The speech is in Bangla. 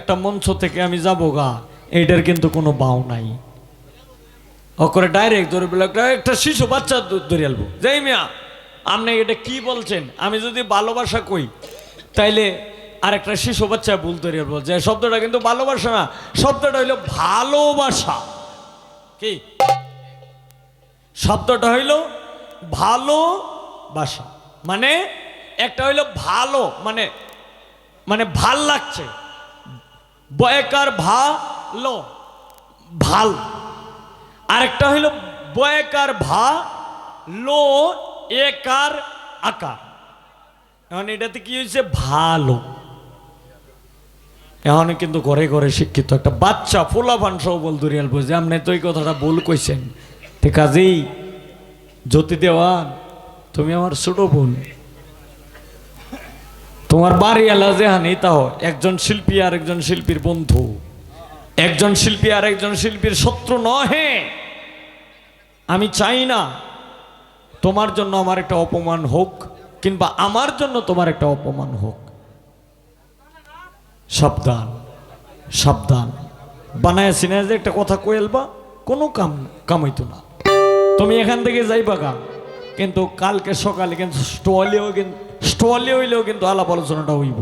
একটা মঞ্চ থেকে আমি যাবো গা, এইটার কিন্তু কোনো বাউ নাই। করে ডাইরেক্ট ধরে বলে একটা শিশু বাচ্চা ধরে আলবো, যাই মিয়া আপনি এটা কি বলছেন? আমি যদি ভালোবাসা কই তাইলে আর একটা শিশু বাচ্চা ভুল ধরে আলবো, যে শব্দটা কিন্তু ভালোবাসা না, শব্দটা হইলো ভালোবাসা। কি শব্দটা হইল ভালোবাসা, মানে একটা হইল ভালো মানে মানে ভাল লাগছে, বয়কার ভালো ভাল, আরেকটা হইল বয়কার ভালো একার আকার। এখন এটাতে কি হয়েছে? ভালো। এখন কিন্তু ঘরে ঘরে শিক্ষিত একটা বাচ্চা ফোলাফান সহ বল দুরিয়াল বুঝে আপনি তো এই কথাটা ভুল কইছেন। ঠিক আছেই জ্যোতি দেওয়ান, তুমি আমার ছোট বোন, তোমার বাড়ি এলা যেহানি তাও একজন শিল্পী আর একজন শিল্পীর বন্ধু, একজন শিল্পী আর একজন শিল্পীর শত্রু নহে। আমি চাই না তোমার জন্য আমার একটা অপমান হোক, কিংবা আমার জন্য তোমার একটা অপমান হোক। সাবধান সাবধান, বানায় সিনে যে একটা কথা কয়েলবা কোনো কামাইতো না। তুমি এখান থেকে যাইবা গা, কিন্তু কালকে সকালে কিন্তু স্টলে হইলেও কিন্তু আলাপ আলোচনাটা হইব।